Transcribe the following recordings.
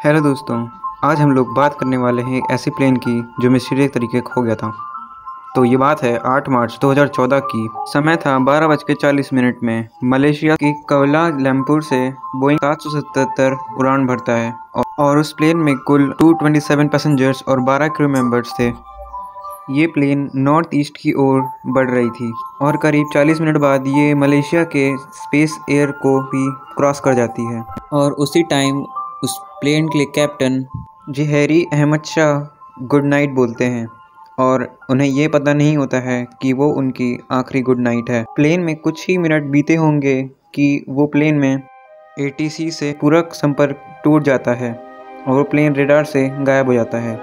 Hello दोस्तों। आज हम लोग बात करने वाले हैं एक ऐसी प्लेन की जो मिस्टीरियस तरीके खो गया था। तो ये बात है 8 मार्च 2014 की। समय था 12:40 में। मलेशिया की कुआलालंपुर से बोइंग 777 उड़ान भरता है और उस प्लेन में कुल 227 पैसेंजर्स और 12 क्रू मेंबर्स थे। ये प्लेन नॉर्थ ईस्ट की ओर बढ़ रही थी और करीब 40 मिनट बाद ये मलेशिया के स्पेस एयर को भी क्रॉस कर जाती है। और उसी टाइम उस प्लेन के लिए captain Zaheri Ahmed Shah good night बोलते हैं और उन्हें ये पता नहीं होता है कि वो उनकी आखिरी गुड नाइट है। प्लेन में कुछ ही मिनट बीते होंगे कि वो प्लेन में एटीसी से पूरा संपर्क टूट जाता है और वो प्लेन रेडार से गायब हो जाता है।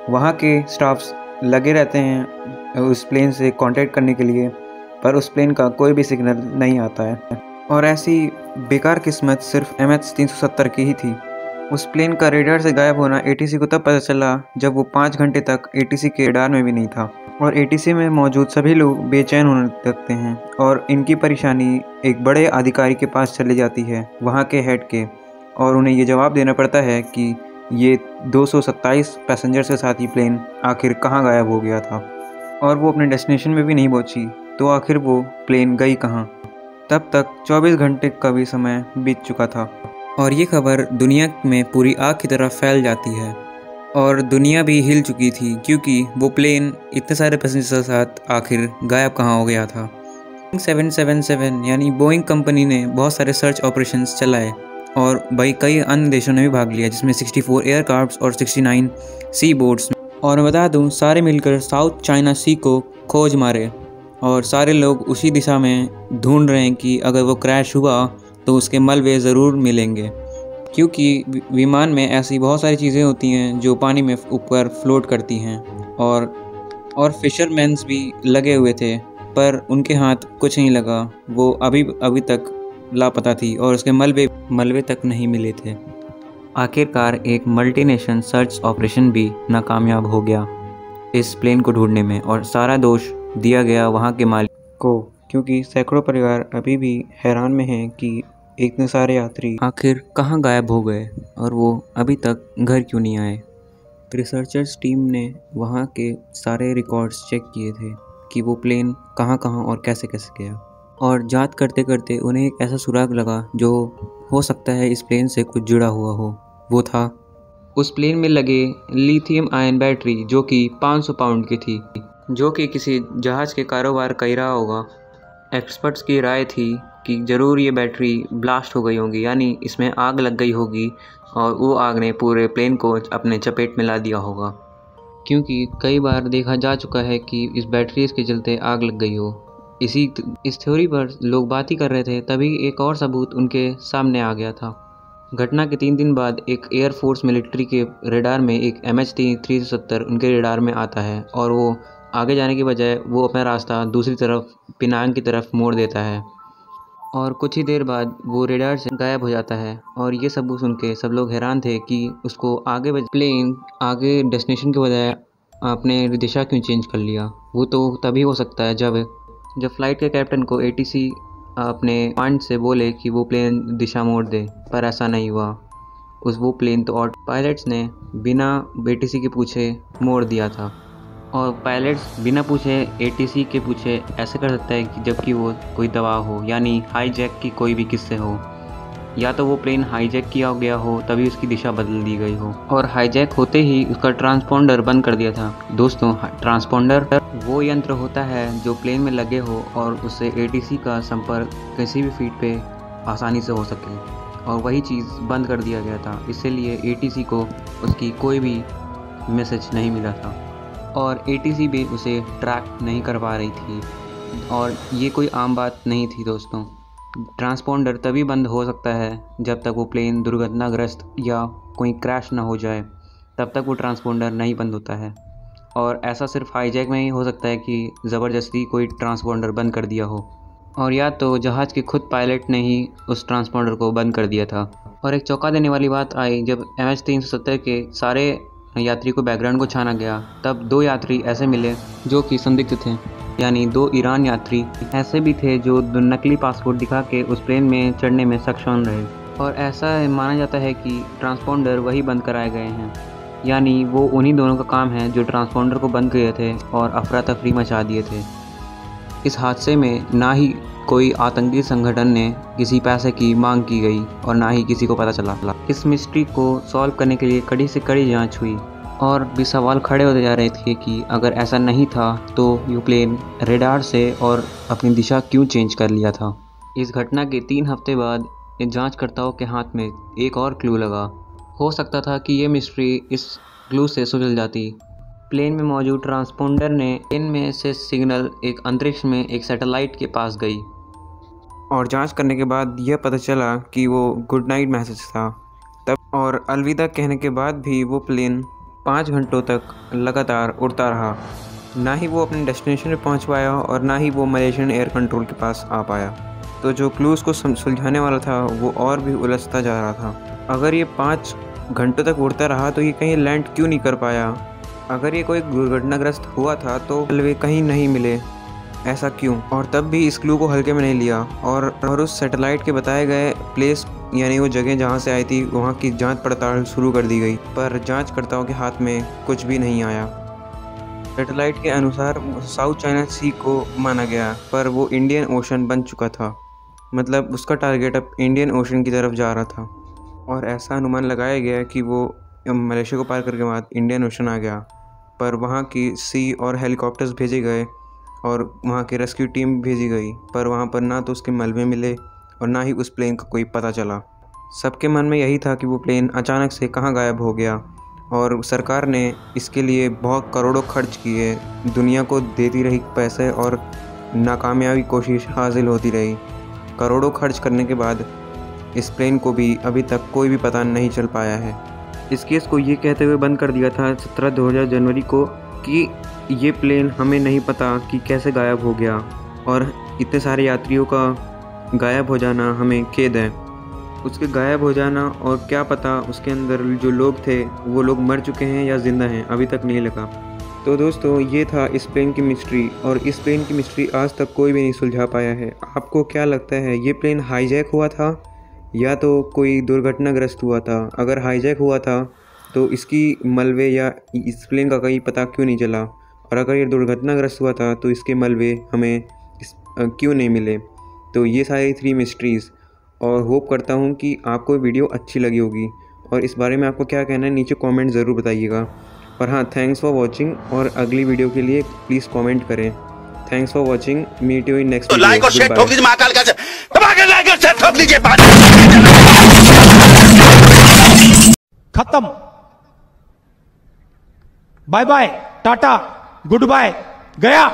वहाँ के स्टाफ्स लगे रहते हैं उस प्लेन से कांटेक्ट करने के लिए, पर उस प्लेन का कोई भी सिग्नल नहीं आता है। और ऐसी बेकार किस्मत सिर्फ MH370 की ही थी। उस प्लेन का रेडार से गायब होना एटीसी को तब पता चला जब वो 5 घंटे तक एटीसी के रेडार में भी नहीं था। और एटीसी में मौजूद सभी लोग बेचैन होने लगते हैं और इनकी परेशानी एक बड़े अधिकारी के पास चली जाती है, वहाँ के हेड के, और उन्हें ये जवाब देना पड़ता है कि ये 227 पैसेंजर्स के साथ ही प्लेन आखिर कहाँ गायब हो गया था और वो अपने डेस्टिनेशन में भी नहीं पहुँची, तो आखिर वो प्लेन गई कहाँ। तब तक 24 घंटे का भी समय बीत चुका था और ये खबर दुनिया में पूरी आग की तरह फैल जाती है और दुनिया भी हिल चुकी थी, क्योंकि वो प्लेन इतने सारे पैसेंजर्स के साथ आखिर गायब कहाँ हो गया था। 777 यानी बोइंग कंपनी ने बहुत सारे सर्च ऑपरेशंस चलाए और भाई कई अन्य देशों ने भी भाग लिया, जिसमें 64 एयरक्राफ्ट्स और 69 सी बोट्स। और मैं बता दूं, सारे मिलकर साउथ चाइना सी को खोज मारे और सारे लोग उसी दिशा में ढूंढ रहे हैं कि अगर वो क्रैश हुआ तो उसके मलबे ज़रूर मिलेंगे, क्योंकि विमान में ऐसी बहुत सारी चीज़ें होती हैं जो पानी में ऊपर फ्लोट करती हैं। और फिशरमैन्स भी लगे हुए थे, पर उनके हाथ कुछ नहीं लगा। वो अभी तक लापता थी और उसके मलबे तक नहीं मिले थे। आखिरकार एक मल्टीनेशनल सर्च ऑपरेशन भी नाकामयाब हो गया इस प्लेन को ढूंढने में, और सारा दोष दिया गया वहाँ के मालिक को, क्योंकि सैकड़ों परिवार अभी भी हैरान में हैं कि इतने सारे यात्री आखिर कहाँ गायब हो गए और वो अभी तक घर क्यों नहीं आए। रिसर्चर्स टीम ने वहाँ के सारे रिकॉर्ड्स चेक किए थे कि वो प्लेन कहाँ कहाँ और कैसे कैसे गया, और जांच करते करते उन्हें एक ऐसा सुराग लगा जो हो सकता है इस प्लेन से कुछ जुड़ा हुआ हो। वो था उस प्लेन में लगे लिथियम आयन बैटरी, जो कि 500 पाउंड की थी, जो कि किसी जहाज़ के कारोबार कर रहा होगा। एक्सपर्ट्स की राय थी कि ज़रूर ये बैटरी ब्लास्ट हो गई होगी, यानी इसमें आग लग गई होगी और वो आग ने पूरे प्लेन को अपने चपेट में ला दिया होगा, क्योंकि कई बार देखा जा चुका है कि इस बैटरी के चलते आग लग गई हो। इस थ्योरी पर लोग बात ही कर रहे थे, तभी एक और सबूत उनके सामने आ गया था। घटना के 3 दिन बाद एक एयरफोर्स मिलिट्री के रेडार में एक MH370 उनके रेडार में आता है और वो आगे जाने की बजाय वो अपना रास्ता दूसरी तरफ पिनांग की तरफ मोड़ देता है और कुछ ही देर बाद वो रेडार से गायब हो जाता है। और ये सबूत सुन के सब लोग हैरान थे कि उसको प्लेन आगे डेस्टिनेशन के बजाय अपने दिशा क्यों चेंज कर लिया। वो तो तभी हो सकता है जब फ्लाइट के कैप्टन को एटीसी अपने कमांड से बोले कि वो प्लेन दिशा मोड़ दे, पर ऐसा नहीं हुआ। वो प्लेन तो पायलट्स ने बिना एटीसी के पूछे मोड़ दिया था, और पायलट्स बिना पूछे एटीसी के पूछे ऐसे कर सकता है कि जबकि वो कोई दबाव हो, यानी हाईजैक की कोई भी किस्से हो, या तो वो प्लेन हाईजैक किया गया हो तभी उसकी दिशा बदल दी गई हो, और हाईजैक होते ही उसका ट्रांसपोंडर बंद कर दिया था। दोस्तों, ट्रांसपोंडर वो यंत्र होता है जो प्लेन में लगे हो और उससे एटीसी का संपर्क किसी भी फील्ड पे आसानी से हो सके, और वही चीज़ बंद कर दिया गया था। इसीलिए एटीसी को उसकी कोई भी मैसेज नहीं मिला था और एटीसी भी उसे ट्रैक नहीं कर पा रही थी, और ये कोई आम बात नहीं थी। दोस्तों, ट्रांसपोंडर तभी बंद हो सकता है जब तक वो प्लेन दुर्घटनाग्रस्त या कोई क्रैश ना हो जाए, तब तक वो ट्रांसपोंडर नहीं बंद होता है। और ऐसा सिर्फ हाईजैक में ही हो सकता है कि ज़बरदस्ती कोई ट्रांसपोंडर बंद कर दिया हो, और या तो जहाज़ के खुद पायलट ने ही उस ट्रांसपोंडर को बंद कर दिया था। और एक चौंका देने वाली बात आई जब MH370 के सारे यात्री को बैकग्राउंड को छाना गया, तब 2 यात्री ऐसे मिले जो कि संदिग्ध थे, यानी 2 ईरान यात्री ऐसे भी थे जो नकली पासपोर्ट दिखा के उस प्लेन में चढ़ने में सक्षम रहे। और ऐसा माना जाता है कि ट्रांसपोंडर वही बंद कराए गए हैं, यानी वो उन्हीं दोनों का काम है जो ट्रांसपोंडर को बंद किए थे और अफरा तफरी मचा दिए थे। इस हादसे में ना ही कोई आतंकी संगठन ने किसी पैसे की मांग की गई और ना ही किसी को पता चला। इस मिस्ट्री को सॉल्व करने के लिए कड़ी से कड़ी जांच हुई और भी सवाल खड़े होते जा रहे थे कि अगर ऐसा नहीं था तो ये प्लेन रेडार से और अपनी दिशा क्यों चेंज कर लिया था। इस घटना के 3 हफ्ते बाद इन जांचकर्ताओं के हाथ में एक और क्लू लगा। हो सकता था कि ये मिस्ट्री इस क्लू से सुलझ जाती। प्लेन में मौजूद ट्रांसपोंडर ने प्लेन में से सिग्नल एक अंतरिक्ष में एक सैटेलाइट के पास गई और जांच करने के बाद यह पता चला कि वो गुड नाइट मैसेज था। तब और अलविदा कहने के बाद भी वो प्लेन 5 घंटों तक लगातार उड़ता रहा। ना ही वो अपने डेस्टिनेशन पे पहुंच पाया और ना ही वो मलेशियन एयर कंट्रोल के पास आ पाया। तो जो क्लूज़ को सुलझाने वाला था वो और भी उलझता जा रहा था। अगर ये 5 घंटों तक उड़ता रहा तो ये कहीं लैंड क्यों नहीं कर पाया? अगर ये कोई दुर्घटनाग्रस्त हुआ था तो वे कहीं नहीं मिले, ऐसा क्यों? और तब भी इस क्लू को हल्के में नहीं लिया और उस सैटेलाइट के बताए गए प्लेस यानी वो जगह जहाँ से आई थी वहाँ की जांच पड़ताल शुरू कर दी गई, पर जांचकर्ताओं के हाथ में कुछ भी नहीं आया। सैटेलाइट के अनुसार साउथ चाइना सी को माना गया, पर वो इंडियन ओशन बन चुका था। मतलब उसका टारगेट अब इंडियन ओशन की तरफ जा रहा था और ऐसा अनुमान लगाया गया कि वो मलेशिया को पार करके बाद इंडियन ओशन आ गया। पर वहाँ की सी और हेलीकॉप्टर्स भेजे गए और वहाँ की रेस्क्यू टीम भेजी गई, पर वहाँ पर ना तो उसके मलबे मिले और ना ही उस प्लेन का कोई पता चला। सबके मन में यही था कि वो प्लेन अचानक से कहाँ गायब हो गया और सरकार ने इसके लिए बहुत करोड़ों खर्च किए, दुनिया को देती रही पैसे और नाकामयाबी कोशिश हासिल होती रही। करोड़ों खर्च करने के बाद इस प्लेन को भी अभी तक कोई भी पता नहीं चल पाया है। इस केस को ये कहते हुए बंद कर दिया था 17 जनवरी को कि ये प्लेन हमें नहीं पता कि कैसे गायब हो गया और इतने सारे यात्रियों का गायब हो जाना हमें खेद है। उसके गायब हो जाना और क्या पता उसके अंदर जो लोग थे वो लोग मर चुके हैं या ज़िंदा हैं, अभी तक नहीं लगा। तो दोस्तों ये था इस प्लेन की मिस्ट्री और इस प्लेन की मिस्ट्री आज तक कोई भी नहीं सुलझा पाया है। आपको क्या लगता है, ये प्लेन हाईजैक हुआ था या तो कोई दुर्घटनाग्रस्त हुआ था? अगर हाईजैक हुआ था तो इसकी मलबे या इस प्लेन का कहीं पता क्यों नहीं चला? और अगर ये दुर्घटनाग्रस्त हुआ था तो इसके मलबे हमें क्यों नहीं मिले? तो ये सारी 3 मिस्ट्रीज़, और होप करता हूँ कि आपको वीडियो अच्छी लगी होगी और इस बारे में आपको क्या कहना है नीचे कमेंट ज़रूर बताइएगा। और हाँ, थैंक्स फॉर वॉचिंग और अगली वीडियो के लिए प्लीज़ कमेंट करें। Thanks for watching, meet you in next video. Like और शेयर ठोक दीजिए, महाकाल का दबा के लाइक और शेयर ठोक दीजिए। खत्म, bye bye, tata, good bye, गया।